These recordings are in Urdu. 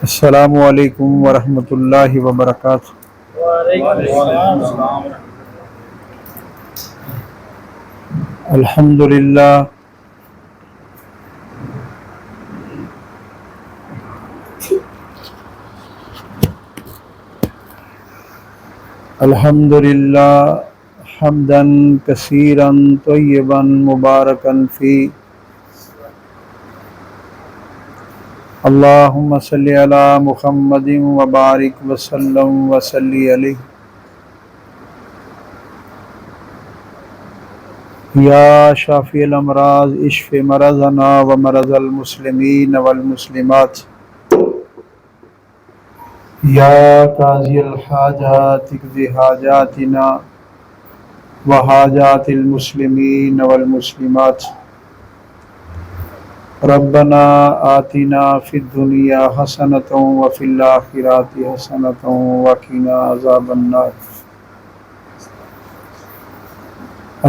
السلام علیکم ورحمۃ اللہ وبرکاتہ۔ الحمد للہ الحمد للہ حمدا کثیرا طیبا مبارکا فی اللہم صلی علی محمد وبارک وسلم وصلی علیہ۔ یا شافی الامراض اشف مرضنا ومرض المسلمین والمسلمات، یا قاضی الحاجات اقض حاجاتنا وحاجات المسلمین والمسلمات۔ ربنا آتنا فی الدنیا حسنۃ وفی الآخرۃ حسنۃ وقنا عذاب النار۔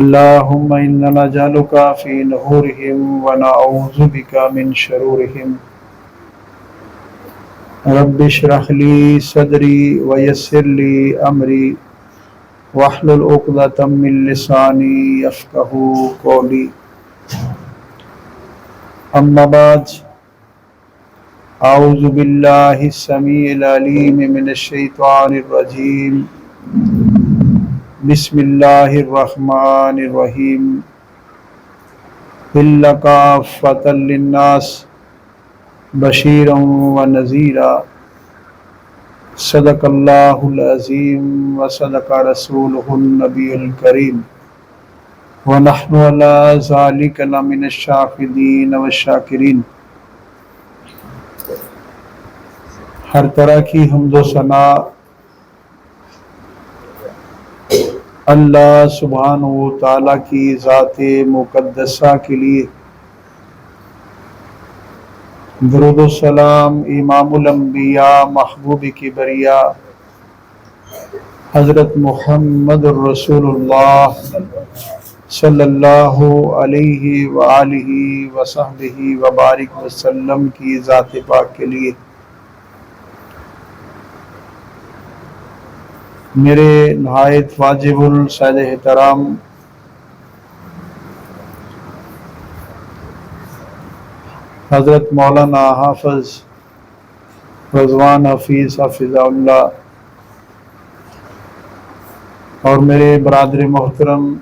اللہم انا نجعلک فی نحورہم ونعوذ بک من شرورہم۔ رب اشرح لی صدری ویسر لی امری واحلل عقدۃ من لسانی یفقہوا قولی۔ اما بعد، اعوذ باللہ السمیع العلیم من الشیطان الرجیم، بسم اللہ الرحمن الرحیم۔ الا کافۃ للناس بشیرا ونذیرا۔ صدق اللہ العظیم وصدق رسولہ النبی الکریم، ونحن علی ذلک لمن الشاہدین والشاکرین۔ ہر طرح کی حمد و ثنا اللہ سبحانہ و تعالیٰ کی ذات مقدسہ کے لیے، درود و سلام امام الانبیاء محبوب کبریا حضرت محمد الرسول اللہ صلی اللہ علیہ وآلہ وصحبہ وبارک وسلم کی ذات پاک کے لیے۔ میرے نہایت واجب الصید احترام حضرت مولانا حافظ رضوان حفیظ حفظہ اللہ، اور میرے برادر محترم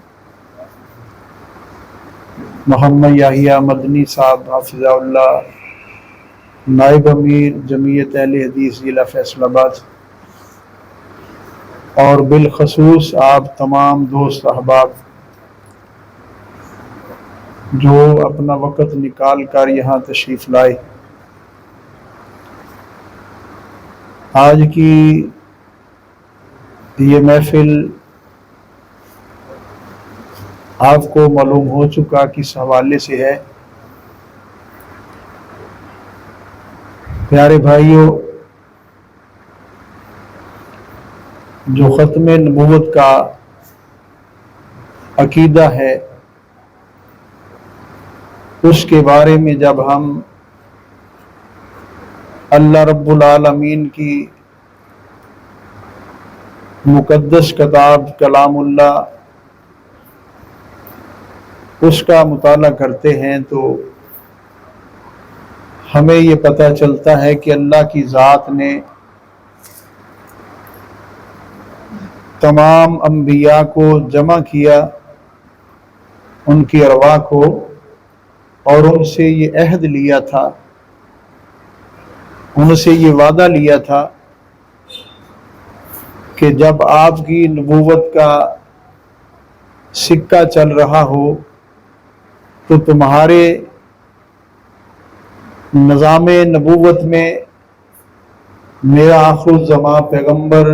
محمد یحییٰ مدنی صاحب حفظہ اللہ، نائب امیر جمعیت اہل حدیث ضلع فیصل آباد، اور بالخصوص آپ تمام دوست احباب جو اپنا وقت نکال کر یہاں تشریف لائے۔ آج کی یہ محفل آپ کو معلوم ہو چکا کس حوالے سے ہے۔ پیارے بھائیوں، جو ختم نبوت کا عقیدہ ہے، اس کے بارے میں جب ہم اللہ رب العالمین کی مقدس کتاب کلام اللہ اس کا مطالعہ کرتے ہیں تو ہمیں یہ پتہ چلتا ہے کہ اللہ کی ذات نے تمام انبیاء کو جمع کیا، ان کی ارواح کو، اور ان سے یہ عہد لیا تھا، ان سے یہ وعدہ لیا تھا کہ جب آپ کی نبوت کا سکہ چل رہا ہو تو تمہارے نظام نبوت میں میرا آخر الزماں پیغمبر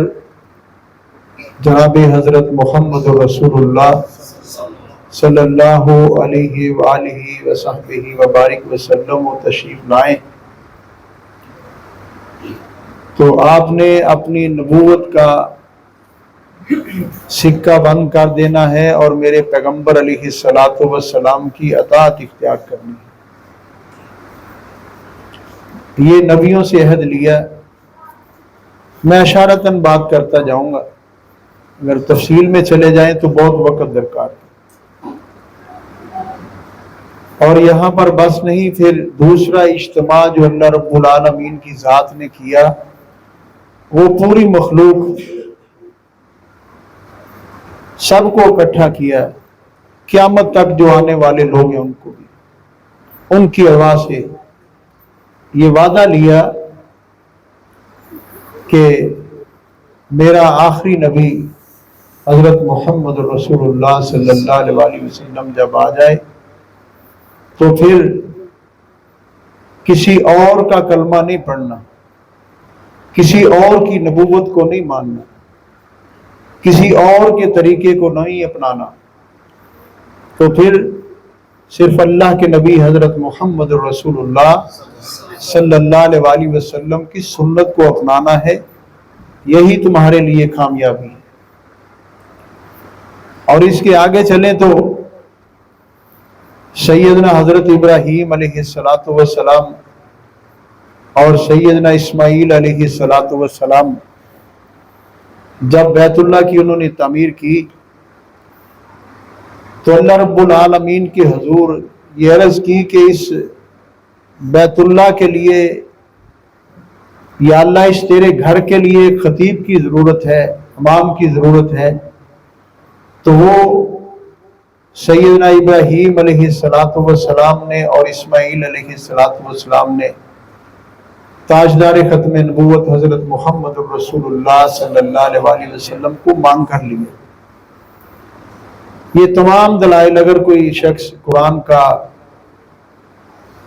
جناب حضرت محمد رسول اللہ صلی اللہ علیہ وآلہ وصحبہ وبارک وسلم و تشریف لائیں، تو آپ نے اپنی نبوت کا سکہ بند کر دینا ہے اور میرے پیغمبر علیہ الصلوۃ والسلام کی اطاعت اختیار کرنی ہے۔ یہ نبیوں سے عہد لیا. میں اشارتاً بات کرتا جاؤں گا، اگر تفصیل میں چلے جائیں تو بہت وقت درکار ہے. اور یہاں پر بس نہیں، پھر دوسرا اجتماع جو اللہ رب العالمین کی ذات نے کیا، وہ پوری مخلوق سب کو اکٹھا کیا. قیامت تک جو آنے والے لوگ ہیں ان کو بھی ان کی آواز سے یہ وعدہ لیا کہ میرا آخری نبی حضرت محمد رسول اللہ صلی اللہ علیہ وسلم جب آ جائے تو پھر کسی اور کا کلمہ نہیں پڑھنا، کسی اور کی نبوت کو نہیں ماننا، کسی اور کے طریقے کو نہیں اپنانا. تو پھر صرف اللہ کے نبی حضرت محمد رسول اللہ صلی اللہ علیہ وسلم کی سنت کو اپنانا ہے، یہی تمہارے لیے کامیابی ہے. اور اس کے آگے چلیں تو سیدنا حضرت ابراہیم علیہ السلام اور سیدنا اسماعیل علیہ السلام جب بیت اللہ کی انہوں نے تعمیر کی تو اللہ رب العالمین کے حضور یہ عرض کی کہ اس بیت اللہ کے لیے یا اللہ اس تیرے گھر کے لیے ایک خطیب کی ضرورت ہے، امام کی ضرورت ہے. تو وہ سیدنا ابراہیم علیہ السلام نے اور اسماعیل علیہ السلام نے تاجدار ختم نبوت حضرت محمد رسول اللہ صلی اللہ علیہ وسلم کو مانگ کر لیے. یہ تمام دلائل اگر کوئی شخص قرآن کا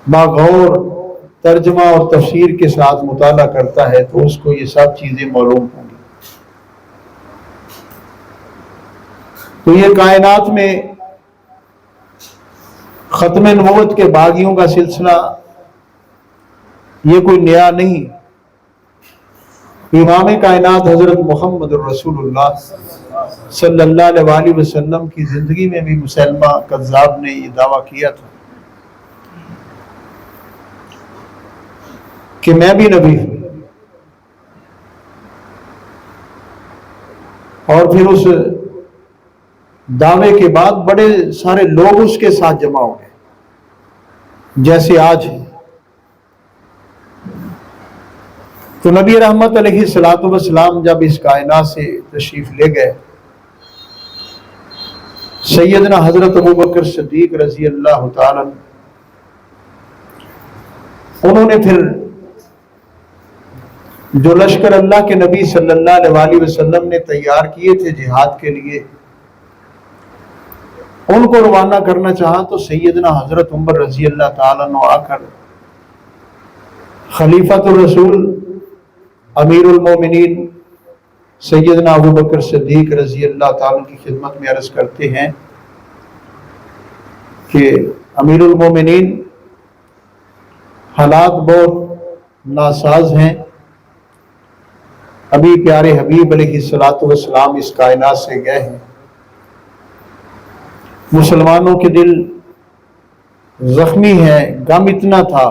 باغور ترجمہ اور تفسیر کے ساتھ مطالعہ کرتا ہے تو اس کو یہ سب چیزیں معلوم ہوں گی. تو یہ کائنات میں ختم نبوت کے باغیوں کا سلسلہ یہ کوئی نیا نہیں. امام کائنات حضرت محمد رسول اللہ صلی اللہ علیہ وسلم کی زندگی میں بھی مسلمہ کذاب نے یہ دعویٰ کیا تھا کہ میں بھی نبی ہوں. اور پھر اس دعوے کے بعد بڑے سارے لوگ اس کے ساتھ جمع ہو گئے جیسے آج ہیں. تو نبی رحمت علیہ السلام جب اس کائنات سے تشریف لے گئے، سیدنا حضرت ابوبکر صدیق رضی اللہ تعالی انہوں نے پھر جو لشکر اللہ کے نبی صلی اللہ علیہ وسلم نے تیار کیے تھے جہاد کے لیے، ان کو روانہ کرنا چاہا تو سیدنا حضرت عمر رضی اللہ تعالیٰ عنہ آ کر خلیفۃ الرسول امیر المومنین سیدنا ابوبکر صدیق رضی اللہ تعالیٰ کی خدمت میں عرض کرتے ہیں کہ امیر المومنین حالات بہت ناساز ہیں. ابھی پیارے حبیب علیہ السلام اس کائنات سے گئے ہیں، مسلمانوں کے دل زخمی ہیں، غم اتنا تھا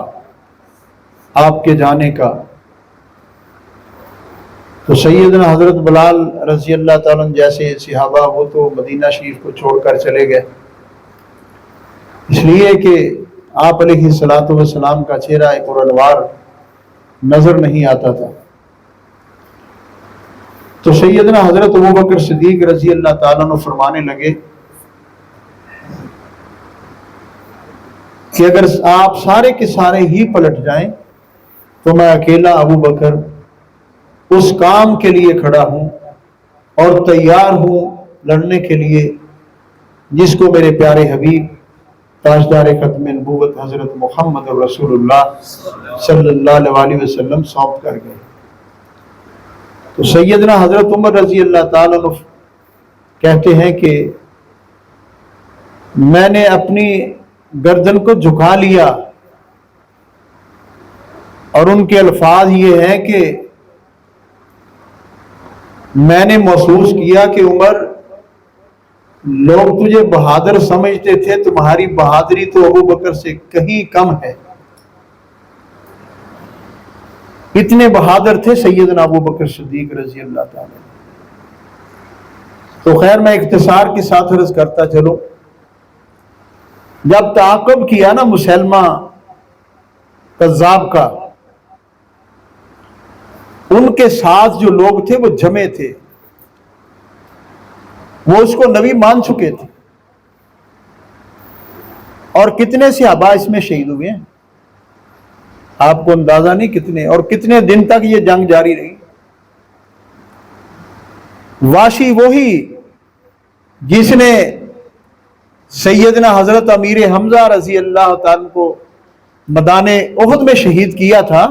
آپ کے جانے کا. تو سیدنا حضرت بلال رضی اللہ تعالیٰ جیسے صحابہ وہ تو مدینہ شریف کو چھوڑ کر چلے گئے، اس لیے کہ آپ علیہ السلام کا چہرہ پرانوار نظر نہیں آتا تھا. تو سیدنا حضرت ابوبکر صدیق رضی اللہ تعالیٰ عنہ فرمانے لگے کہ اگر آپ سارے کے سارے ہی پلٹ جائیں تو میں اکیلا ابو بکر اس کام کے لیے کھڑا ہوں اور تیار ہوں لڑنے کے لیے جس کو میرے پیارے حبیب تاجدار ختم نبوت حضرت محمد رسول اللہ صلی اللہ علیہ وسلم سونپ کر گئے. تو سیدنا حضرت عمر رضی اللہ تعالیٰ عنہ کہتے ہیں کہ میں نے اپنی گردن کو جھکا لیا اور ان کے الفاظ یہ ہیں کہ میں نے محسوس کیا کہ عمر لوگ تجھے بہادر سمجھتے تھے، تمہاری بہادری تو ابو بکر سے کہیں کم ہے. اتنے بہادر تھے سیدنا ابو بکر صدیق رضی اللہ تعالی۔ تو خیر میں اختصار کے ساتھ عرض کرتا چلوں، جب تعاقب کیا نا مسلمہ کذاب کا، ان کے ساتھ جو لوگ تھے وہ جمع تھے، وہ اس کو نبی مان چکے تھے، اور کتنے صحابہ اس میں شہید ہوئے ہیں آپ کو اندازہ نہیں کتنے، اور کتنے دن تک یہ جنگ جاری رہی۔ واشی وہی جس نے سیدنا حضرت امیر حمزہ رضی اللہ تعالیٰ کو میدان احد میں شہید کیا تھا،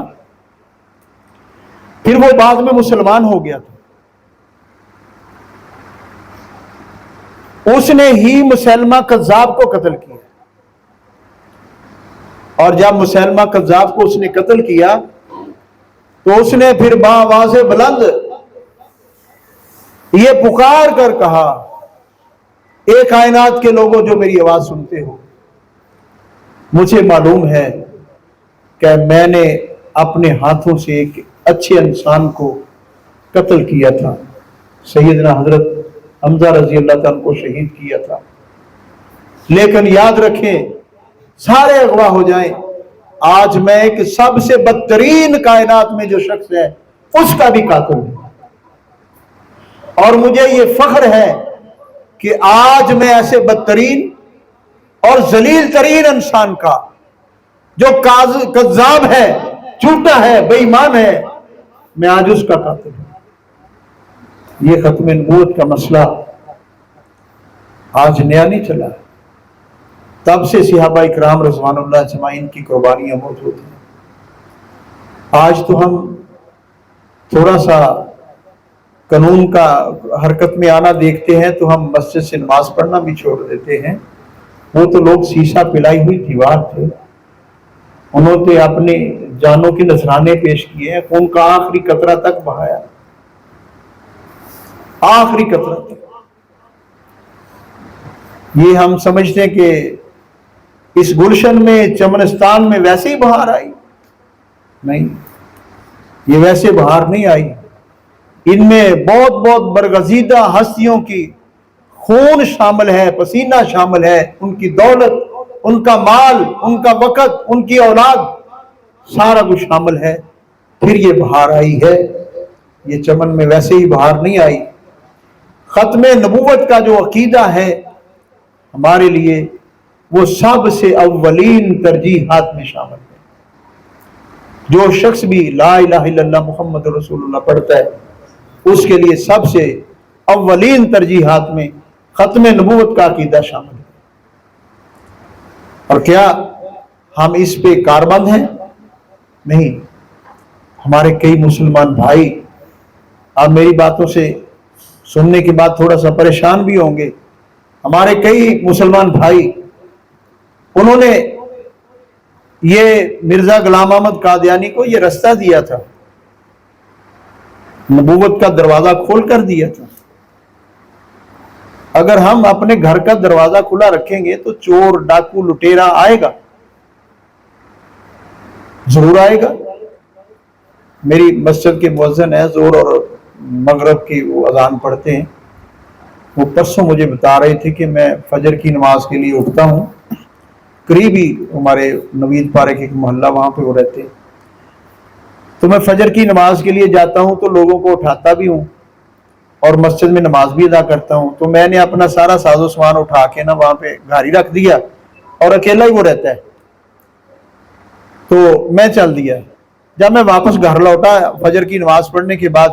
پھر وہ بعد میں مسلمان ہو گیا تھا، اس نے ہی مسلمہ کذاب کو قتل کیا، اور جب مسلمہ کذاب کو اس نے قتل کیا تو اس نے پھر بآواز بلند یہ پکار کر کہا، اے کائنات کے لوگوں جو میری آواز سنتے ہو، مجھے معلوم ہے کہ میں نے اپنے ہاتھوں سے ایک اچھے انسان کو قتل کیا تھا، سیدنا حضرت حمزہ رضی اللہ تعالیٰ کو شہید کیا تھا، لیکن یاد رکھیں سارے اغوا ہو جائیں، آج میں ایک سب سے بدترین کائنات میں جو شخص ہے اس کا بھی قاتل ہوں، اور مجھے یہ فخر ہے کہ آج میں ایسے بدترین اور ذلیل ترین انسان کا جو کذاب ہے، جھوٹا ہے، بے ایمان ہے، میں آج اس کا قاتل ہوں۔ یہ ختم نبوت کا مسئلہ آج نیا نہیں چلا، تب سے صحابہ اکرام رضوان اللہ اجمعین کی قربانیاں موجود ہیں۔ آج تو ہم تھوڑا سا قانون کا حرکت میں آنا دیکھتے ہیں تو ہم مسجد سے نماز پڑھنا بھی چھوڑ دیتے ہیں۔ وہ تو لوگ شیشہ پلائی ہوئی دیوار تھے، انہوں نے اپنی جانوں کے نذرانے پیش کیے ہیں، خون کا آخری قطرہ تک بہایا، آخری قطرہ تک۔ یہ ہم سمجھتے ہیں کہ اس گلشن میں، چمنستان میں ویسے ہی بہار آئی، نہیں، یہ ویسے بہار نہیں آئی، ان میں بہت بہت برگزیدہ ہستیوں کی خون شامل ہے، پسینہ شامل ہے، ان کی دولت، ان کا مال، ان کا وقت، ان کی اولاد، سارا کچھ شامل ہے، پھر یہ بہار آئی ہے۔ یہ چمن میں ویسے ہی بہار نہیں آئی۔ ختم نبوت کا جو عقیدہ ہے ہمارے لیے، وہ سب سے اولین ترجیحات میں شامل ہے۔ جو شخص بھی لا الہ الا اللہ محمد رسول اللہ پڑھتا ہے، اس کے لیے سب سے اولین ترجیحات میں ختم نبوت کا عقیدہ شامل ہے۔ اور کیا ہم اس پہ کاربند ہیں؟ نہیں۔ ہمارے کئی مسلمان بھائی آپ میری باتوں سے سننے کے بعد تھوڑا سا پریشان بھی ہوں گے، ہمارے کئی مسلمان بھائی انہوں نے یہ مرزا غلام احمد قادیانی کو یہ رستہ دیا تھا، نبوت کا دروازہ کھول کر دیا تھا۔ اگر ہم اپنے گھر کا دروازہ کھلا رکھیں گے تو چور، ڈاکو، لٹیرا آئے گا، ضرور آئے گا۔ میری مسجد کے مؤذن ہے، زور اور مغرب کی وہ اذان پڑھتے ہیں، وہ پرسوں مجھے بتا رہے تھے کہ میں فجر کی نماز کے لیے اٹھتا ہوں، قریب ہی ہمارے نوید پارک ایک محلہ وہاں پہ وہ رہتے، تو میں فجر کی نماز کے لیے جاتا ہوں تو لوگوں کو اٹھاتا بھی ہوں اور مسجد میں نماز بھی ادا کرتا ہوں۔ تو میں نے اپنا سارا ساز و سامان اٹھا کے نا وہاں پہ گھر ہی رکھ دیا، اور اکیلا ہی وہ رہتا ہے، تو میں چل دیا۔ جب میں واپس گھر لوٹا فجر کی نماز پڑھنے کے بعد،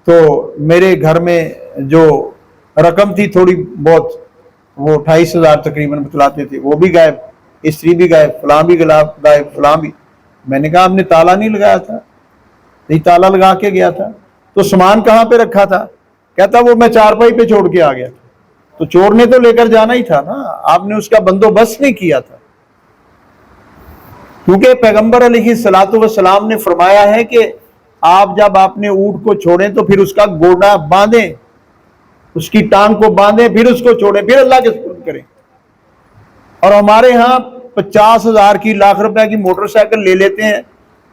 تو میرے گھر میں جو رقم تھی تھوڑی بہت، وہ 28,000 تقریباً بتلاتے تھے، وہ بھی غائب، استری بھی غائب، فلاں بھی غائب، فلاں بھی۔ میں نے کہا آپ نے تالا نہیں لگایا تھا؟ نہیں، تالا لگا کے گیا تھا۔ تو سامان کہاں پہ رکھا تھا؟ کہتا وہ میں چارپائی پہ چھوڑ کے آ گیا تھا۔ تو چور نے تو لے کر جانا ہی تھا نا، آپ نے اس کا بندوبست نہیں کیا تھا، کیونکہ پیغمبر علیہ الصلوۃ والسلام نے فرمایا ہے کہ آپ جب اپنے اونٹ کو چھوڑیں تو پھر اس کا گوڑا باندھیں، اس کی ٹانگ کو باندھیں، پھر اس کو چھوڑیں، پھر اللہ کے سپرد کریں۔ اور ہمارے ہاں 50,000 کی، 1,00,000 روپے کی موٹر سائیکل لے لیتے ہیں،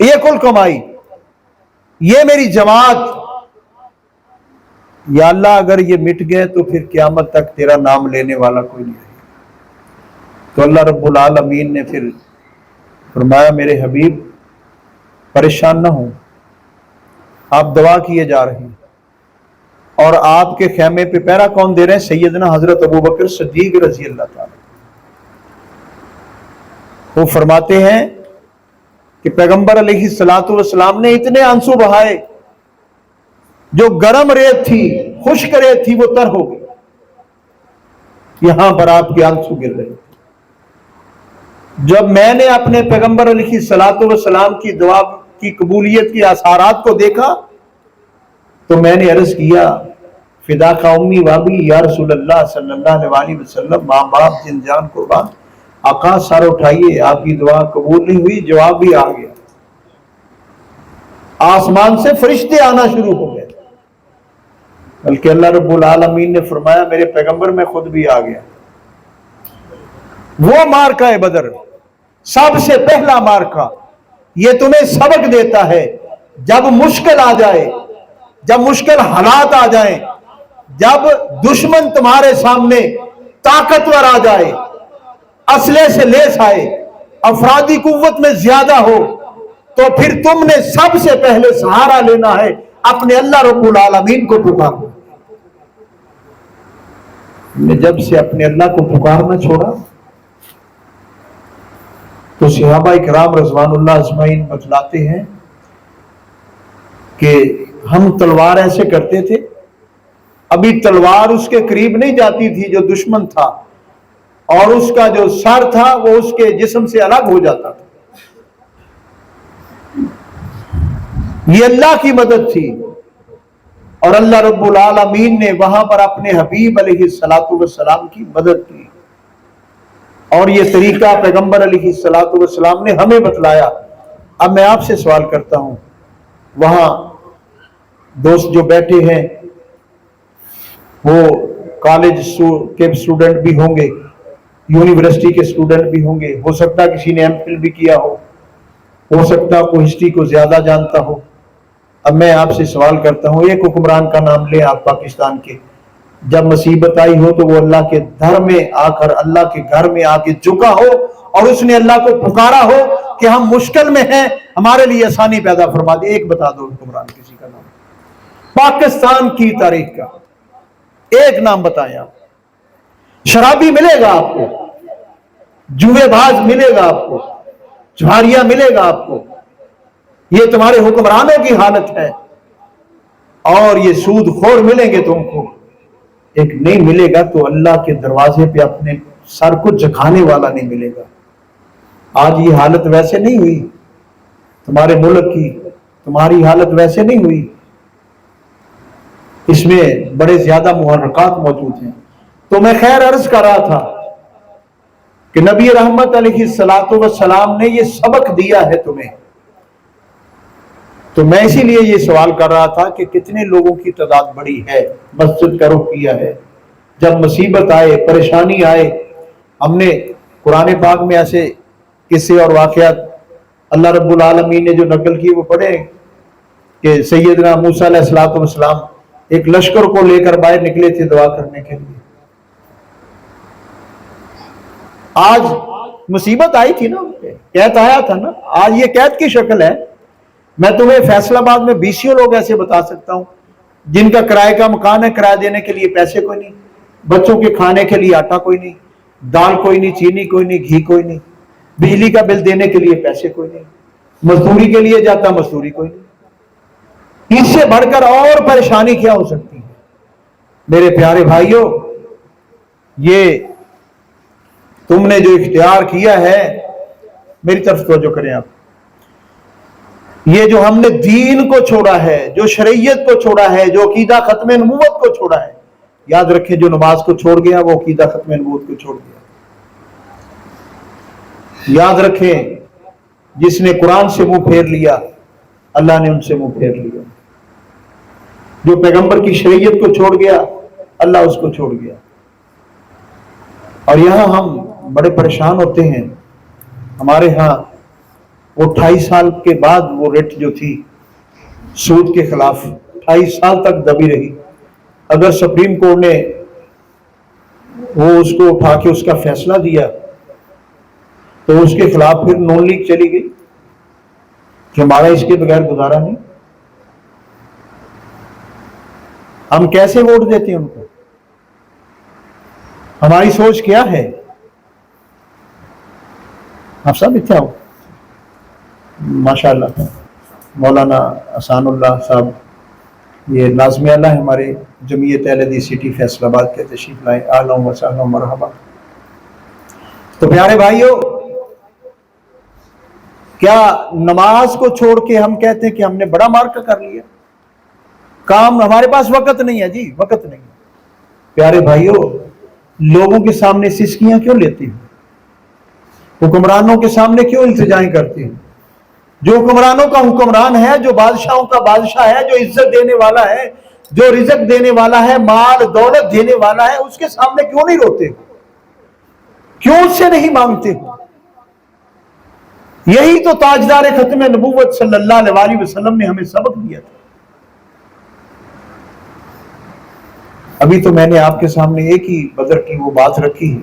یہ کل کمائی، یہ میری جماعت، یا اللہ اگر یہ مٹ گئے تو پھر قیامت تک تیرا نام لینے والا کوئی نہیں ہے۔ تو اللہ رب العالمین نے پھر فرمایا میرے حبیب پریشان نہ ہوں، آپ دعا کیے جا رہے ہیں، اور آپ کے خیمے پہ پہرا کون دے رہے ہیں؟ سیدنا حضرت ابوبکر صدیق رضی اللہ تعالی۔ وہ فرماتے ہیں کہ پیغمبر علیہ الصلوۃ والسلام نے اتنے آنسو بہائے، جو گرم ریت تھی، خشک ریت تھی، وہ تر ہو گئی، یہاں پر آپ کے آنسو گر رہے۔ جب میں نے اپنے پیغمبر علیہ الصلوۃ والسلام کی دعا کی قبولیت کی آثارات کو دیکھا تو میں نے عرض کیا فدا کا امی وابی یا رسول اللہ صلی اللہ علیہ وسلم، ماں باپ جن جان قربان، آقا سر اٹھائیے، آپ کی دعا قبول نہیں ہوئی، جواب بھی آ گیا، آسمان سے فرشتے آنا شروع ہو گئے، بلکہ اللہ رب العالمین نے فرمایا میرے پیغمبر میں خود بھی آ گیا۔ وہ معرکہ بدر سب سے پہلا معرکہ، یہ تمہیں سبق دیتا ہے جب مشکل آ جائے، جب مشکل حالات آ جائیں، جب دشمن تمہارے سامنے طاقتور آ جائے، اسلحے سے لیس آئے، افرادی قوت میں زیادہ ہو، تو پھر تم نے سب سے پہلے سہارا لینا ہے اپنے اللہ رب العالمین کو پکارنا۔ جب سے اپنے اللہ کو پکارنا چھوڑا تو صحابہ کرام رضوان اللہ اجمعین بتلاتے ہیں کہ ہم تلوار ایسے کرتے تھے، ابھی تلوار اس کے قریب نہیں جاتی تھی جو دشمن تھا، اور اس کا جو سر تھا وہ اس کے جسم سے الگ ہو جاتا تھا۔ یہ اللہ کی مدد تھی، اور اللہ رب العالمین نے وہاں پر اپنے حبیب علیہ الصلوۃ والسلام کی مدد کی، اور یہ طریقہ پیغمبر علیہ الصلوۃ والسلام نے ہمیں بتلایا۔ اب میں آپ سے سوال کرتا ہوں، وہاں دوست جو بیٹھے ہیں وہ کالج کے اسٹوڈنٹ بھی ہوں گے، یونیورسٹی کے اسٹوڈنٹ بھی ہوں گے، ہو سکتا ہے کسی نے ایم فل بھی کیا ہو سکتا ہے کوئی ہسٹری کو زیادہ جانتا ہو۔ اب میں آپ سے سوال کرتا ہوں، ایک حکمران کا نام لیں آپ پاکستان کے، جب مصیبت آئی ہو تو وہ اللہ کے گھر میں آ کر، اللہ کے گھر میں آ کے جھکا ہو اور اس نے اللہ کو پکارا ہو کہ ہم مشکل میں ہیں، ہمارے لیے آسانی پیدا فرما دے۔ ایک بتا دو حکمران کسی کا نام، پاکستان کی تاریخ کا ایک نام بتائیں آپ۔ شرابی ملے گا آپ کو، جوئے باز ملے گا آپ کو، جھاڑیاں ملے گا آپ کو، یہ تمہارے حکمرانوں کی حالت ہے، اور یہ سود خور ملیں گے تم کو۔ ایک نہیں ملے گا تو اللہ کے دروازے پہ اپنے سر کو جھکانے والا نہیں ملے گا۔ آج یہ حالت ویسے نہیں ہوئی تمہارے ملک کی، تمہاری حالت ویسے نہیں ہوئی، اس میں بڑے زیادہ محرکات موجود ہیں۔ تو میں خیر عرض کر رہا تھا کہ نبی رحمت علیہ الصلوۃ والسلام نے یہ سبق دیا ہے تمہیں، تو میں اسی لیے یہ سوال کر رہا تھا کہ کتنے لوگوں کی تعداد بڑی ہے، مسجد کا رخ کیا ہے، جب مصیبت آئے، پریشانی آئے۔ ہم نے قرآن پاک میں ایسے قصے اور واقعات اللہ رب العالمین نے جو نقل کی وہ پڑھے کہ سیدنا موسیٰ علیہ الصلوۃ والسلام ایک لشکر کو لے کر باہر نکلے تھے دعا کرنے کے لیے۔ آج مصیبت آئی تھی نا، قحط آیا تھا نا، آج یہ قحط کی شکل ہے۔ میں تمہیں فیصل آباد میں 20 لوگ ایسے بتا سکتا ہوں جن کا کرائے کا مکان ہے، کرایہ دینے کے لیے پیسے کوئی نہیں، بچوں کے کھانے کے لیے آٹا کوئی نہیں، دال کوئی نہیں، چینی کوئی نہیں، گھی کوئی نہیں، بجلی کا بل دینے کے لیے پیسے کوئی نہیں، مزدوری کے لیے جاتا مزدوری کوئی نہیں۔ اس سے بڑھ کر اور پریشانی کیا ہو سکتی ہے؟ میرے پیارے بھائیوں، یہ تم نے جو اختیار کیا ہے، میری طرف توجہ کریں آپ، یہ جو ہم نے دین کو چھوڑا ہے، جو شریعت کو چھوڑا ہے، جو عقیدہ ختم نبوت کو چھوڑا ہے، یاد رکھیں جو نماز کو چھوڑ گیا وہ عقیدہ ختم نبوت کو چھوڑ گیا۔ یاد رکھیں جس نے قرآن سے منہ پھیر لیا اللہ نے ان سے منہ پھیر لیا، جو پیغمبر کی شریعت کو چھوڑ گیا اللہ اس کو چھوڑ گیا۔ اور یہاں ہم بڑے پریشان ہوتے ہیں، ہمارے ہاں وہ 28 سال کے بعد وہ رٹ جو تھی سود کے خلاف 28 سال تک دبی رہی. اگر سپریم کورٹ نے وہ اس کو اٹھا کے اس کا فیصلہ دیا تو اس کے خلاف پھر نون لیگ چلی گئی کہ ہمارا اس کے بغیر گزارا نہیں. ہم کیسے ووٹ دیتے ہیں ان کو؟ ہماری سوچ کیا ہے؟ آپ سب اتنا ہو ماشاء اللہ. مولانا احسان اللہ صاحب یہ لازمی اللہ ہے ہمارے جمعیت اہل حدیث سٹی فیصل آباد کے تشریف لائے. اہلا و سہلا مرحبا. تو پیارے بھائیو، کیا نماز کو چھوڑ کے ہم کہتے ہیں کہ ہم نے بڑا مارکا کر لیا؟ کام ہمارے پاس وقت نہیں ہے جی، وقت نہیں. پیارے بھائیو، لوگوں کے سامنے سسکیاں کیوں لیتے ہیں؟ حکمرانوں کے سامنے کیوں التجائیں کرتے ہیں؟ جو حکمرانوں کا حکمران ہے، جو بادشاہوں کا بادشاہ ہے، جو عزت دینے والا ہے، جو رزق دینے والا ہے، مال دولت دینے والا ہے، اس کے سامنے کیوں نہیں روتے؟ کیوں اس سے نہیں مانگتے؟ یہی تو تاجدار ختم نبوت صلی اللہ علیہ وسلم نے ہمیں سبق دیا تھا. ابھی تو میں نے آپ کے سامنے ایک ہی بدر کی وہ بات رکھی ہے،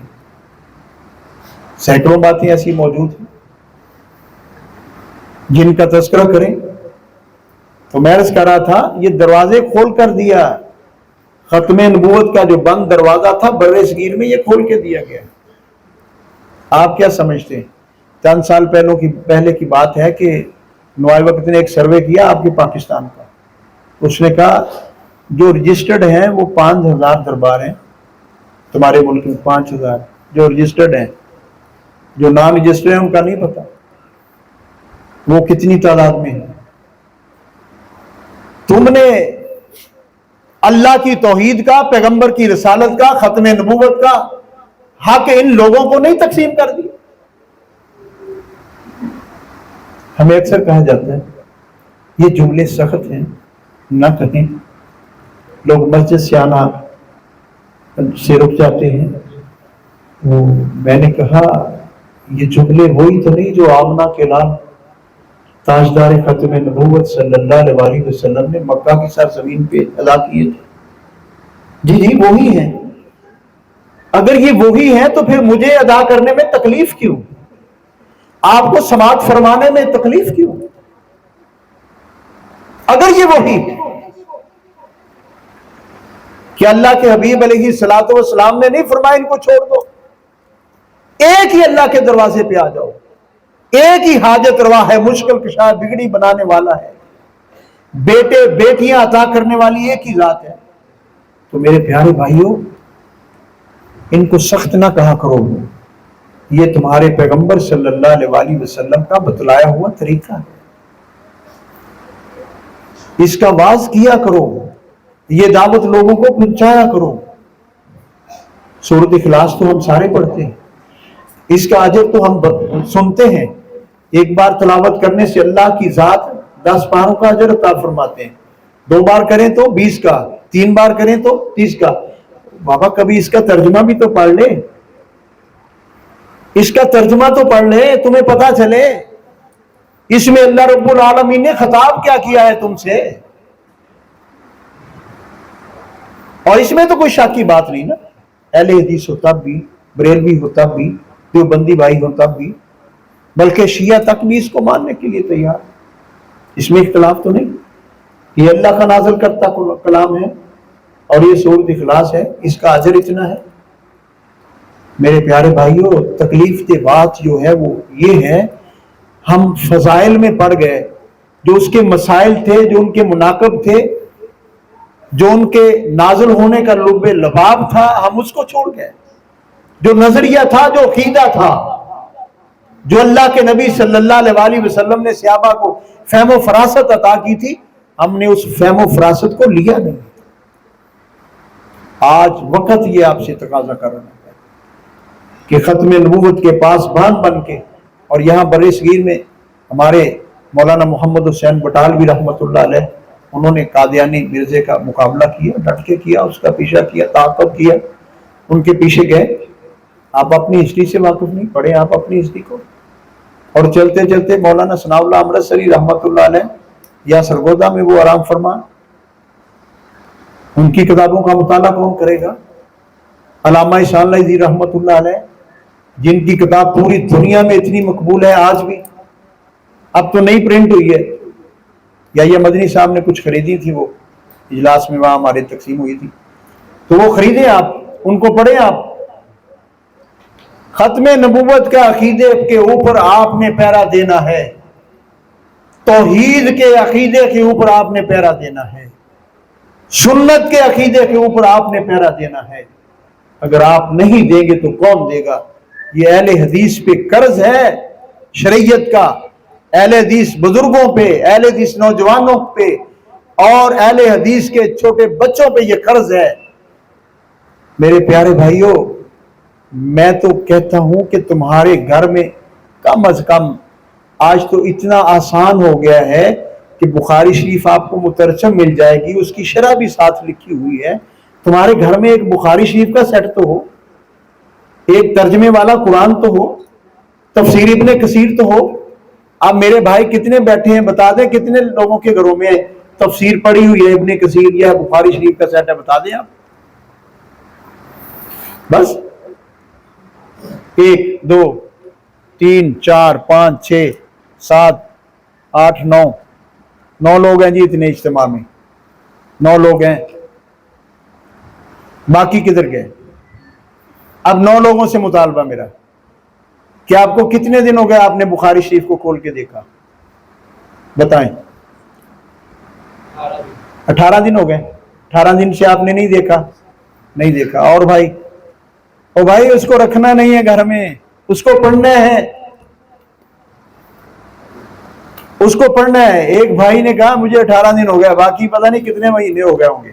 سینکڑوں باتیں ایسی موجود ہیں جن کا تذکرہ کریں. تو میں عرض کر رہا تھا یہ دروازے کھول کر دیا، ختم نبوت کا جو بند دروازہ تھا بر صغیر میں یہ کھول کے دیا گیا. آپ کیا سمجھتے ہیں؟ چند سال پہلے کی بات ہے کہ نوائے وقت نے ایک سروے کیا آپ کے پاکستان کا. اس نے کہا جو رجسٹرڈ ہیں وہ 5000 دربار ہیں تمہارے ملک میں، 5000 جو رجسٹرڈ ہیں. جو نان رجسٹرڈ ہیں ان کا نہیں پتا وہ کتنی تعداد میں ہے. تم نے اللہ کی توحید کا، پیغمبر کی رسالت کا، ختم نبوت کا حق ان لوگوں کو نہیں تقسیم کر دیا. ہمیں اکثر کہا جاتا ہے یہ جملے سخت ہیں نہ کہیں، لوگ مسجد سے آنا سے رک جاتے ہیں. میں نے کہا یہ جملے وہی تو نہیں جو آمنہ کے لال تاجدار ختم نبوت صلی اللہ علیہ وسلم نے مکہ کی سرزمین پہ ادا کیے تھے. جی جی وہی ہیں. اگر یہ وہی ہیں تو پھر مجھے ادا کرنے میں تکلیف کیوں؟ آپ کو سماعت فرمانے میں تکلیف کیوں؟ اگر یہ وہی ہے کہ اللہ کے حبیب علیہ الصلوۃ والسلام نے نہیں فرمایا ان کو چھوڑ دو، ایک ہی اللہ کے دروازے پہ آ جاؤ، ایک ہی حاجت روا ہے، مشکل کشا بگڑی بنانے والا ہے، بیٹے بیٹیاں عطا کرنے والی ایک ہی ذات ہے. تو میرے پیارے بھائیوں، ان کو سخت نہ کہا کرو، یہ تمہارے پیغمبر صلی اللہ علیہ وسلم کا بتلایا ہوا طریقہ ہے. اس کا واعظ کیا کرو، یہ دعوت لوگوں کو پہنچایا کرو. سورۃ اخلاص تو ہم سارے پڑھتے ہیں، اس کا اجر تو ہم سنتے ہیں. ایک بار تلاوت کرنے سے اللہ کی ذات 10 پاروں کا اجر عطا فرماتے ہیں. 2 بار کریں تو 20 کا، 3 بار کریں تو 30 کا. بابا کبھی اس کا ترجمہ بھی تو پڑھ لے، اس کا ترجمہ تو پڑھ لے، تمہیں پتا چلے اس میں اللہ رب العالمین نے خطاب کیا کیا ہے تم سے. اور اس میں تو کوئی شک کی بات نہیں نا. اہل حدیث ہو تب بھی، بریلوی ہو تب بھی، دیوبندی بھائی ہو تب بھی، بلکہ شیعہ تک بھی اس کو ماننے کے لیے تیار. اس میں اختلاف تو نہیں. یہ اللہ کا نازل کرتا کلام ہے اور یہ سورۃ اخلاص ہے، اس کا اجر اتنا ہے. میرے پیارے بھائیوں، تکلیف دہ بات جو ہے وہ یہ ہے ہم فضائل میں پڑ گئے، جو اس کے مسائل تھے، جو ان کے مناقب تھے، جو ان کے نازل ہونے کا لب لباب تھا، ہم اس کو چھوڑ گئے. جو نظریہ تھا، جو عقیدہ تھا، جو اللہ کے نبی صلی اللہ علیہ وسلم نے صحابہ کو فہم و فراست عطا کی تھی، ہم نے اس فہم و فراست کو لیا نہیں. آج وقت یہ آپ سے تقاضا کر رہا ہے کہ ختم نبوت کے پاس بان بن کے، اور یہاں بر صغیر میں ہمارے مولانا محمد حسین بٹالوی رحمۃ اللہ علیہ، انہوں نے قادیانی مرزے کا مقابلہ کیا، ڈٹ کے کیا، اس کا پیچھا کیا، تعاقب کیا، ان کے پیچھے گئے. آپ اپنی ہسٹری سے واقف نہیں، پڑھیں آپ اپنی ہسٹری کو. اور چلتے چلتے مولانا ثناء اللہ امرتسری رحمۃ اللہ علیہ یا سرگودا میں وہ آرام فرما، ان کی کتابوں کا مطالعہ کون کرے گا؟ علامہ احسان اللہ عزیزی رحمۃ اللہ علیہ، جن کی کتاب پوری دنیا میں اتنی مقبول ہے آج بھی، اب تو نئی پرنٹ ہوئی ہے، یا یہ مدنی صاحب نے کچھ خریدی تھی، وہ اجلاس میں وہاں ہمارے تقسیم ہوئی تھی، تو وہ خریدیں آپ، ان کو پڑھیں آپ۔ ختم نبوت کا عقیدے کے اوپر آپ نے پیرا دینا ہے، توحید کے عقیدے کے اوپر آپ نے پیرا دینا ہے، سنت کے عقیدے کے اوپر آپ نے پیرا دینا ہے۔ اگر آپ نہیں دیں گے تو کون دے گا؟ یہ اہل حدیث پہ قرض ہے شریعت کا، اہل حدیث بزرگوں پہ، اہل حدیث نوجوانوں پہ، اور اہل حدیث کے چھوٹے بچوں پہ یہ قرض ہے۔ میرے پیارے بھائیوں، میں تو کہتا ہوں کہ تمہارے گھر میں کم از کم آج تو اتنا آسان ہو گیا ہے کہ بخاری شریف آپ کو مترجم مل جائے گی، اس کی شرح بھی ساتھ لکھی ہوئی ہے، تمہارے گھر میں ایک بخاری شریف کا سیٹ تو ہو، ایک ترجمے والا قرآن تو ہو، تفسیر ابن کثیر تو ہو۔ اب میرے بھائی کتنے بیٹھے ہیں، بتا دیں کتنے لوگوں کے گھروں میں تفسیر پڑھی ہوئی ہے، ابن کثیر یا بخاری شریف کا سیٹ ہے، بتا دیں آپ۔ بس 1 2 3 4 5 6 7 8 9 لوگ ہیں جی اتنے اجتماع میں، 9 لوگ ہیں، باقی کدھر گئے؟ اب 9 لوگوں سے مطالبہ میرا کہ آپ کو کتنے دن ہو گئے آپ نے بخاری شریف کو کھول کے دیکھا؟ بتائیں۔ 18 دن ہو گئے، 18 دن سے آپ نے نہیں دیکھا؟ نہیں دیکھا۔ اور بھائی، او بھائی اس کو رکھنا نہیں ہے گھر میں، اس کو پڑھنا ہے، اس کو پڑھنا ہے۔ ایک بھائی نے کہا مجھے 18 دن ہو گیا، باقی پتہ نہیں کتنے مہینے ہو گئے ہوں گے۔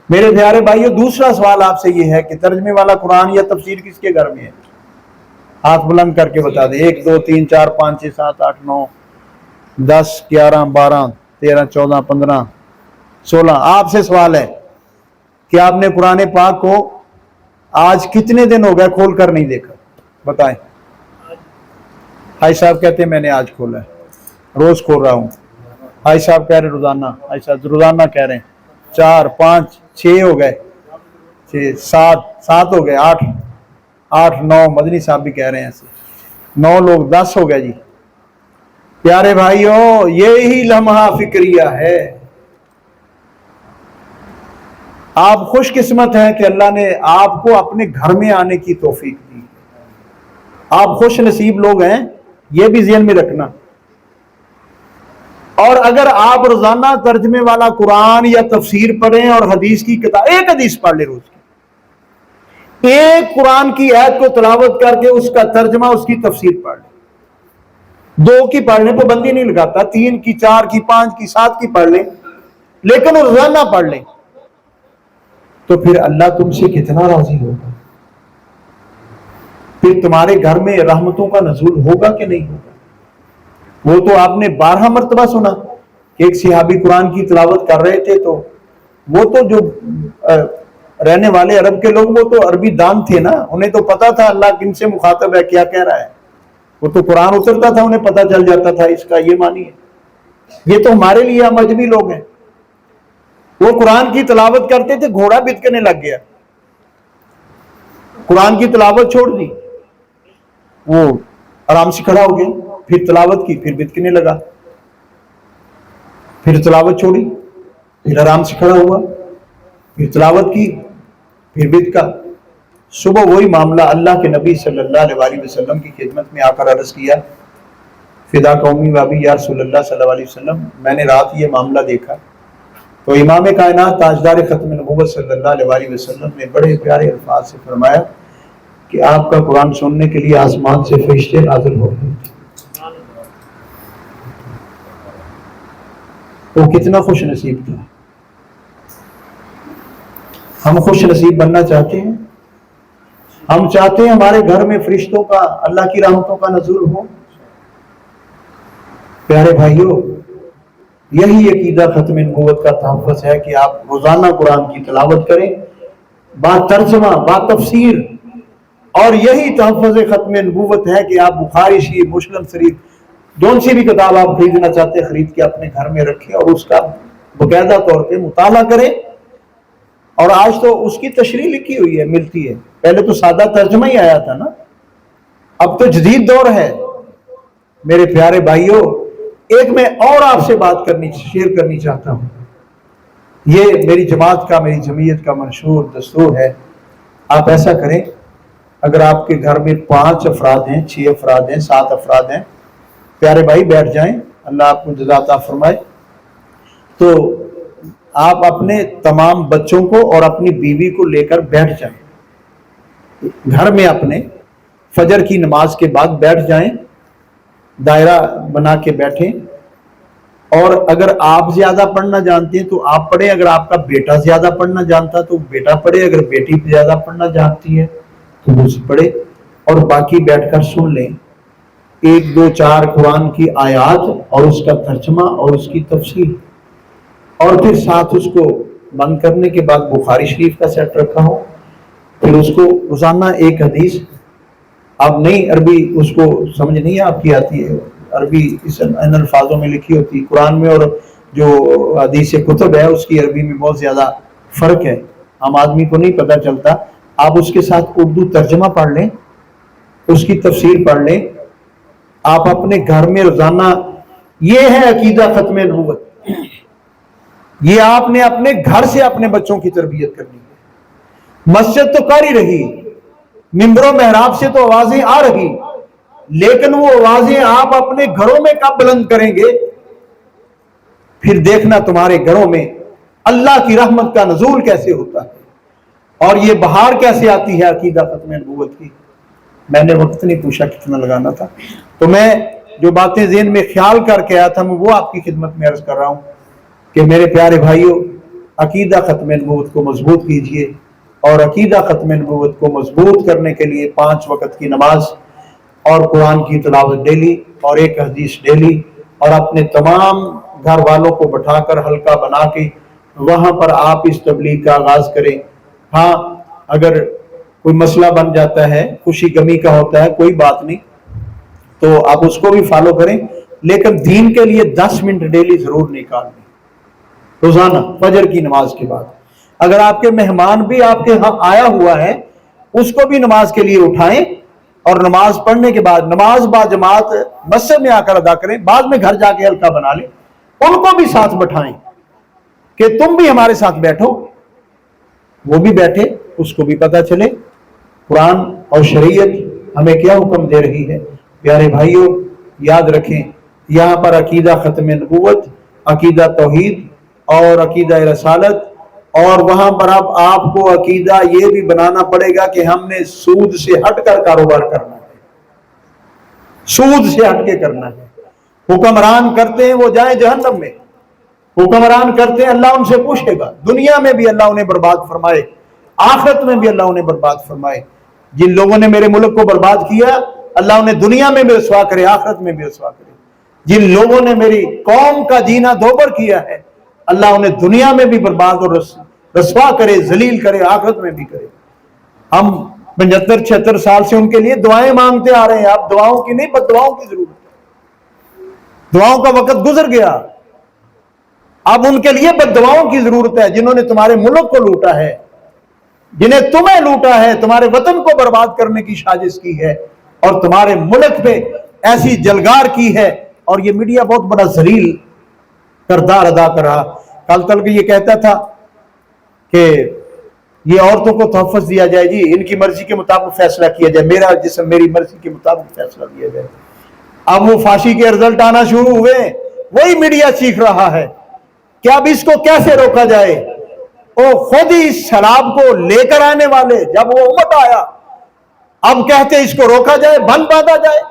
میرے پیارے بھائیو، دوسرا سوال آپ سے یہ ہے کہ ترجمے والا قرآن یا تفسیر کس کے گھر میں ہے؟ ہاتھ بلند کر کے بتا دیں۔ 1 2 3 4 5 6 7 8 9 10 11 12 13 14 15 16۔ آپ سے سوال ہے کہ آپ نے قرآن پاک کو آج کتنے دن ہو گئے کھول کر نہیں دیکھا؟ بتائیں۔ حاج صاحب کہتے ہیں میں نے آج کھولا ہے، روز کھول رہا ہوں۔ حاج صاحب کہہ رہے روزانہ، حاج صاحب روزانہ کہہ رہے ہیں۔ 4 5 6 ہو گئے، 6 7 ہو گئے، 8 9 مدنی صاحب بھی کہہ رہے ہیں ایسے، 9 لوگ، 10 ہو گئے جی۔ پیارے بھائیوں، یہی لمحہ فکریہ ہے۔ آپ خوش قسمت ہیں کہ اللہ نے آپ کو اپنے گھر میں آنے کی توفیق دی، آپ خوش نصیب لوگ ہیں، یہ بھی ذہن میں رکھنا۔ اور اگر آپ روزانہ ترجمے والا قرآن یا تفسیر پڑھیں اور حدیث کی کتاب، ایک حدیث پڑھ لے روز کی، ایک قرآن کی آیت کو تلاوت کر کے اس کا ترجمہ، اس کی تفسیر پڑھ لیں، 2 کی پڑھ لیں، پابندی نہیں لگاتا، 3 کی 4 کی 5 کی 7 کی پڑھ لیں، لیکن روزانہ پڑھ لیں، تو پھر اللہ تم سے کتنا راضی ہوگا، پھر تمہارے گھر میں رحمتوں کا نزول ہوگا کہ نہیں ہوگا۔ وہ تو آپ نے 12 مرتبہ سنا کہ ایک صحابی قرآن کی تلاوت کر رہے تھے، تو وہ تو جو رہنے والے عرب کے لوگ، وہ تو عربی دان تھے نا، انہیں تو پتا تھا اللہ کن سے مخاطب ہے، کیا کہہ رہا ہے، وہ تو قرآن اترتا تھا انہیں پتا چل جاتا تھا اس کا یہ معنی ہے۔ یہ تو ہمارے لیے ہم اجنبی لوگ ہیں۔ وہ قرآن کی تلاوت کرتے تھے، گھوڑا بتکنے لگ گیا، قرآن کی تلاوت چھوڑ دی، وہ آرام سے کھڑا ہو گیا، پھر تلاوت کی، پھر بتکنے لگا، پھر تلاوت چھوڑی، پھر آرام سے کھڑا ہوا، پھر تلاوت کی، پھر بتکا۔ صبح وہی معاملہ اللہ کے نبی صلی اللہ علیہ وسلم کی خدمت میں آ کر عرض کیا، فدا قومی وابی یا رسول اللہ صلی اللہ علیہ وسلم، میں نے رات یہ معاملہ دیکھا۔ تو امام کائنات تاجدار ختم نبوت صلی اللہ علیہ وسلم نے بڑے پیارے الفاظ سے فرمایا کہ آپ کا قرآن سننے کے لیے آسمان سے فرشتے نازل ہو گئے۔ وہ کتنا خوش نصیب تھا۔ ہم خوش نصیب بننا چاہتے ہیں؟ ہم چاہتے ہیں ہمارے گھر میں فرشتوں کا، اللہ کی رحمتوں کا نزول ہو؟ پیارے بھائیوں، یہی عقیدہ ختم نبوت کا تحفظ ہے کہ آپ روزانہ قرآن کی تلاوت کریں، با ترجمہ، با تفسیر، اور یہی تحفظ ختم نبوت ہے کہ آپ بخاری شریف، مسلم شریف، جون سی بھی کتاب آپ خریدنا چاہتے ہیں خرید کے اپنے گھر میں رکھیں اور اس کا باقاعدہ طور پہ مطالعہ کریں. اور آج تو اس کی تشریح لکھی ہوئی ہے، ملتی ہے. پہلے تو سادہ ترجمہ ہی آیا تھا نا، اب تو جدید دور ہے. میرے پیارے بھائیوں، ایک میں اور آپ سے بات شیئر کرنی چاہتا ہوں. یہ میری جماعت کا، میری جمعیت کا منشور دستور ہے. آپ ایسا کریں، اگر آپ کے گھر میں 5 افراد ہیں، 6 افراد ہیں، 7 افراد ہیں، پیارے بھائی بیٹھ جائیں، اللہ آپ کو جزا عطا فرمائے. تو آپ اپنے تمام بچوں کو اور اپنی بیوی کو لے کر بیٹھ جائیں گھر میں. اپنے فجر کی نماز کے بعد بیٹھ جائیں، دائرہ بنا کے بیٹھیں. اور اگر آپ زیادہ پڑھنا جانتے ہیں تو آپ پڑھیں، اگر آپ کا بیٹا زیادہ پڑھنا جانتا تو بیٹا پڑھے، اگر بیٹی زیادہ پڑھنا جانتی ہے تو وہ پڑھے. اور باقی بیٹھ کر سن لیں 1 2 4 قرآن کی آیات اور اس کا ترجمہ اور اس کی تفسیر. اور پھر ساتھ اس کو بند کرنے کے بعد بخاری شریف کا سیٹ رکھا ہو. پھر اس کو روزانہ ایک حدیث، آپ نہیں عربی اس کو سمجھ نہیں آپ کی آتی ہے، عربی ان الفاظوں میں لکھی ہوتی ہے قرآن میں، اور جو حدیث کتب ہے اس کی عربی میں بہت زیادہ فرق ہے، عام آدمی کو نہیں پتہ چلتا. آپ اس کے ساتھ اردو ترجمہ پڑھ لیں، اس کی تفسیر پڑھ لیں. آپ اپنے گھر میں روزانہ، یہ ہے عقیدہ ختم نبوت. یہ آپ نے اپنے گھر سے اپنے بچوں کی تربیت کرنی ہے. مسجد تو کر ہی رہی، ممبر و محراب سے تو آوازیں آ رہی، لیکن وہ آوازیں آپ اپنے گھروں میں کب بلند کریں گے؟ پھر دیکھنا تمہارے گھروں میں اللہ کی رحمت کا نزول کیسے ہوتا ہے اور یہ بہار کیسے آتی ہے عقیدہ ختم نبوت کی. میں نے وقت نہیں پوچھا کتنا لگانا تھا، تو میں جو باتیں ذہن میں خیال کر کے آیا تھا میں وہ آپ کی خدمت میں عرض کر رہا ہوں کہ میرے پیارے بھائیوں، عقیدہ ختم نبوت کو مضبوط کیجئے. اور عقیدہ ختم نبوت کو مضبوط کرنے کے لیے 5 وقت کی نماز اور قرآن کی تلاوت ڈیلی اور ایک حدیث ڈیلی، اور اپنے تمام گھر والوں کو بٹھا کر حلقہ بنا کے وہاں پر آپ اس تبلیغ کا آغاز کریں. ہاں اگر کوئی مسئلہ بن جاتا ہے، خوشی غمی کا ہوتا ہے، کوئی بات نہیں، تو آپ اس کو بھی فالو کریں، لیکن دین کے لیے 10 منٹ ڈیلی ضرور نکالیں روزانہ فجر کی نماز کے بعد. اگر آپ کے مہمان بھی آپ کے ہاں آیا ہوا ہے اس کو بھی نماز کے لیے اٹھائیں، اور نماز پڑھنے کے بعد نماز با جماعت مسجد میں آ کر ادا کریں. بعد میں گھر جا کے حلقہ بنا لیں، ان کو بھی ساتھ بٹھائیں کہ تم بھی ہمارے ساتھ بیٹھو، وہ بھی بیٹھے، اس کو بھی پتہ چلے قرآن اور شریعت ہمیں کیا حکم دے رہی ہے. پیارے بھائیوں، یاد رکھیں یہاں پر عقیدہ ختم نبوت، عقیدہ توحید اور عقیدہ رسالت، اور وہاں پر اب آپ کو عقیدہ یہ بھی بنانا پڑے گا کہ ہم نے سود سے ہٹ کر کاروبار کرنا ہے، سود سے ہٹ کے کرنا ہے. حکمران کرتے ہیں وہ جائیں جہنم میں، حکمران کرتے ہیں اللہ ان سے پوچھے گا. دنیا میں بھی اللہ انہیں برباد فرمائے، آخرت میں بھی اللہ انہیں برباد فرمائے. جن لوگوں نے میرے ملک کو برباد کیا اللہ انہیں دنیا میں بھی رسوا کرے، آخرت میں بھی رسوا کرے. جن لوگوں نے میری قوم کا جینا دوبر کیا ہے اللہ انہیں دنیا میں بھی برباد اور رسوا کرے، ذلیل کرے، آخرت میں بھی کرے. ہم 75-76 سال سے ان کے لیے دعائیں مانگتے آ رہے ہیں. اب دعاؤں کی نہیں، بد دعاؤں کی ضرورت ہے. دعاؤں کا وقت گزر گیا، اب ان کے لیے بد دعاؤں کی ضرورت ہے. جنہوں نے تمہارے ملک کو لوٹا ہے، جنہیں تمہیں لوٹا ہے، تمہارے وطن کو برباد کرنے کی سازش کی ہے اور تمہارے ملک پہ ایسی جلگار کی ہے، اور یہ میڈیا بہت بڑا ذلیل کردار ادا کر رہا. کل تک یہ کہتا تھا کہ یہ عورتوں کو تحفظ دیا جائے، جی ان کی مرضی کے مطابق فیصلہ کیا جائے، میرا جسم میری مرضی کے مطابق فیصلہ دیا جائے. اب وہ پھانسی کے رزلٹ آنا شروع ہوئے، وہی میڈیا چیخ رہا ہے کہ اب اس کو کیسے روکا جائے. وہ خود ہی اس شراب کو لے کر آنے والے جب وہ امت آیا اب کہتے اس کو روکا جائے، بند باندھا جائے.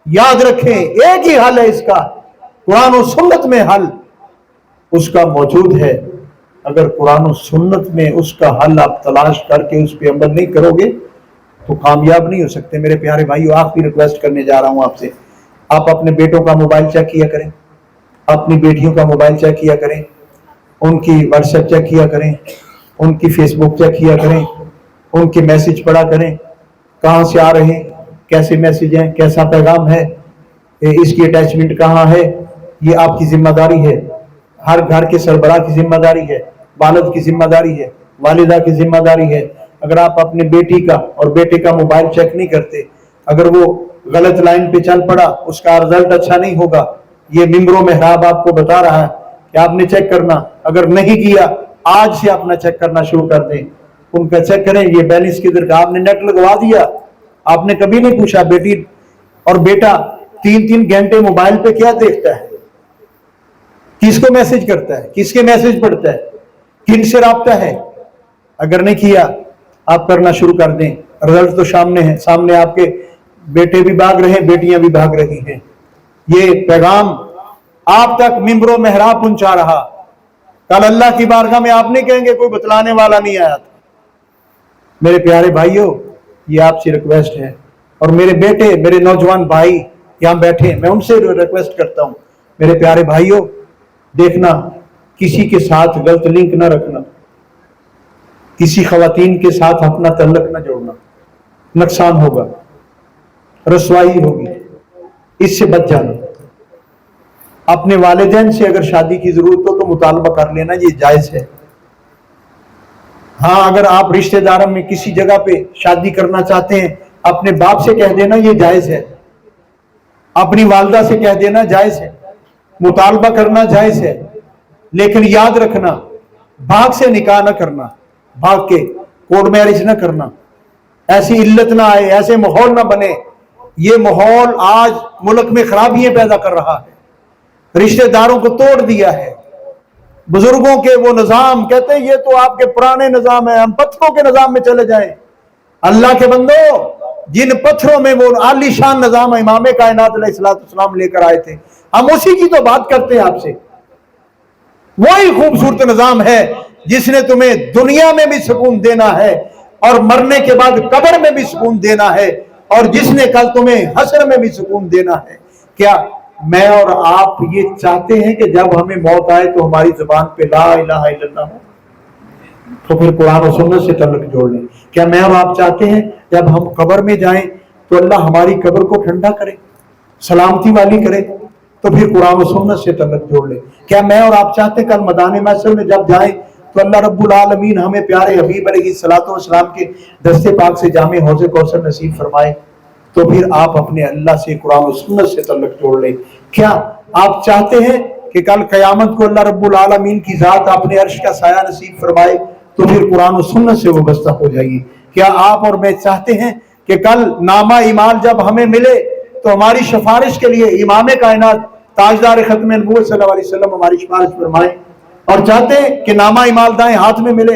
یاد رکھیں ایک ہی حل ہے اس کا، قرآن و سنت میں حل اس کا موجود ہے. اگر قرآن و سنت میں اس کا حل آپ تلاش کر کے اس پہ عمل نہیں کرو گے تو کامیاب نہیں ہو سکتے. میرے پیارے بھائیو، آخری ریکویسٹ کرنے جا رہا ہوں آپ سے، آپ اپنے بیٹوں کا موبائل چیک کیا کریں، اپنی بیٹیوں کا موبائل چیک کیا کریں، ان کی واٹس ایپ چیک کیا کریں، ان کی فیس بک چیک کیا کریں، ان کے میسج پڑھا کریں. کہاں سے آ رہے ہیں، کیسے میسج ہیں، کیسا پیغام ہے، اس کی اٹیچمنٹ کہاں ہے، یہ آپ کی ذمہ داری ہے، ہر گھر کے سربراہ کی ذمہ داری ہے، والد کی ذمہ داری ہے، والدہ کی ذمہ داری ہے۔ اگر آپ اپنے بیٹی کا اور بیٹے کا موبائل چیک نہیں کرتے، اگر وہ غلط لائن پہ چل پڑا، اس کا رزلٹ اچھا نہیں ہوگا، یہ ممبر و محراب آپ کو بتا رہا ہے کہ آپ نے چیک کرنا۔ اگر نہیں کیا، آج سے اپنا چیک کرنا شروع کر دیں، ان کا چیک کریں یہ بیلنس کدھر کا، آپ نے نیٹ لگوا دیا، آپ نے کبھی نہیں پوچھا بیٹی اور بیٹا 3 گھنٹے موبائل پہ کیا دیکھتا ہے، کس کو میسج کرتا ہے، کس کے میسج پڑھتا ہے، کن سے رابطہ ہے۔ اگر نہیں کیا، آپ کرنا شروع کر دیں، رزلٹ تو سامنے ہے، سامنے آپ کے بیٹے بھی بھاگ رہے ہیں، بیٹیاں بھی بھاگ رہی ہیں۔ یہ پیغام آپ تک ممبر و محراب پہنچا رہا، کل اللہ کی بارگاہ میں آپ نہیں کہیں گے کوئی بتلانے والا نہیں آیا تھا۔ میرے پیارے بھائیوں، یہ آپ سے ریکویسٹ ہے، اور میرے بیٹے، میرے نوجوان بھائی یہاں بیٹھے، میں ان سے ریکویسٹ کرتا ہوں، میرے پیارے بھائیوں، دیکھنا کسی کے ساتھ غلط لنک نہ رکھنا، کسی خواتین کے ساتھ اپنا تعلق نہ جوڑنا، نقصان ہوگا، رسوائی ہوگی، اس سے بچ جانا۔ اپنے والدین سے اگر شادی کی ضرورت ہو تو مطالبہ کر لینا، یہ جائز ہے۔ ہاں، اگر آپ رشتہ داروں میں کسی جگہ پہ شادی کرنا چاہتے ہیں، اپنے باپ سے کہہ دینا، یہ جائز ہے۔ اپنی والدہ سے کہہ دینا جائز ہے، مطالبہ کرنا جائز ہے، لیکن یاد رکھنا بھاگ سے نکاح نہ کرنا، بھاگ کے کورٹ میرج نہ کرنا، ایسی علت نہ آئے، ایسے ماحول نہ بنے۔ یہ ماحول آج ملک میں خرابیاں پیدا کر رہا ہے، رشتہ داروں کو توڑ دیا ہے۔ بزرگوں کے وہ نظام کہتے ہیں یہ تو آپ کے پرانے نظام ہیں، ہم پتھروں کے نظام میں چلے جائیں۔ اللہ کے بندو، جن پتھروں میں وہ عالی شان نظام امام کائنات علیہ السلام لے کر آئے تھے، ہم اسی کی تو بات کرتے ہیں آپ سے۔ وہی خوبصورت نظام ہے جس نے تمہیں دنیا میں بھی سکون دینا ہے اور مرنے کے بعد قبر میں بھی سکون دینا ہے، اور جس نے کل تمہیں حشر میں بھی سکون دینا ہے۔ کیا میں اور آپ یہ چاہتے ہیں کہ جب ہمیں موت آئے تو ہماری زبان پہ لا الہ الا اللہ ہو؟ تو پھر قرآن و سنت سے تعلق جوڑ لیں۔ کیا میں اور آپ چاہتے ہیں جب ہم قبر میں جائیں تو اللہ ہماری قبر کو ٹھنڈا کرے، سلامتی والی کرے؟ تو پھر قرآن و سنت سے تعلق جوڑ لیں۔ کیا میں اور آپ چاہتے ہیں کل میدان محشر میں جب جائیں تو اللہ رب العالمین ہمیں پیارے حبیب علیہ السلام کے دستے پاک سے جامع حوض کوثر نصیب فرمائے؟ تو پھر آپ اپنے اللہ سے قرآن و سنت سے تعلق جوڑ لیں۔ کیا آپ چاہتے ہیں کہ کل قیامت کو اللہ رب العالمین کی ذات اپنے عرش کا سایہ نصیب فرمائے؟ تو پھر قرآن و سنت سے وابستہ ہو جائیے۔ کیا آپ اور میں چاہتے ہیں کہ کل نامہ اعمال جب ہمیں ملے تو ہماری سفارش کے لیے امام کائنات تاجدار ختم نبوت صلی اللہ علیہ وسلم ہماری سفارش فرمائیں؟ اور چاہتے ہیں کہ نامہ اعمال دائیں ہاتھ میں ملے،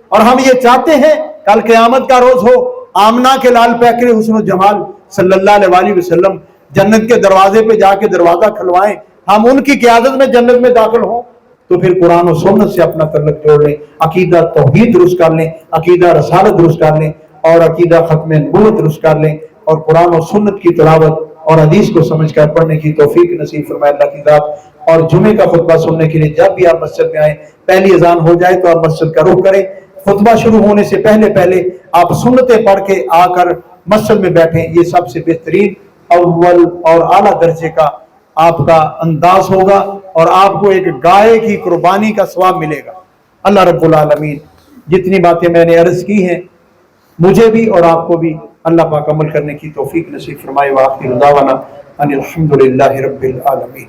اور ہم یہ چاہتے ہیں کل قیامت کا روز ہو، آمنہ کے لال پیکر حسن و جمال صلی اللہ علیہ وسلم جنت کے دروازے پہ جا کے دروازہ کھلوائیں، ہم ان کی قیادت میں جنت میں داخل ہوں؟ تو پھر قرآن و سنت سے اپنا تعلق جوڑ لیں، عقیدہ توحید درست کر لیں، عقیدہ رسالت درست کر لیں، اور عقیدہ ختم نبوت درست کر لیں، اور قرآن و سنت کی تلاوت اور حدیث کو سمجھ کر پڑھنے کی توفیق نصیب فرمائے اللہ کی ذات۔ اور جمعے کا خطبہ سننے کے لیے جب بھی آپ مسجد میں آئیں، پہلی اذان ہو جائے تو آپ مسجد کا رخ کریں، خطبہ شروع ہونے سے پہلے آپ سنتیں پڑھ کے آ کر مسجد میں بیٹھیں، یہ سب سے بہترین اول اور اعلیٰ درجے کا آپ کا انداز ہوگا، اور آپ کو ایک گائے کی قربانی کا ثواب ملے گا۔ اللہ رب العالمین جتنی باتیں میں نے عرض کی ہیں، مجھے بھی اور آپ کو بھی اللہ پاک عمل کرنے کی توفیق نصیب فرمائے۔ وآخر دعوانا ان الحمدللہ رب العالمین۔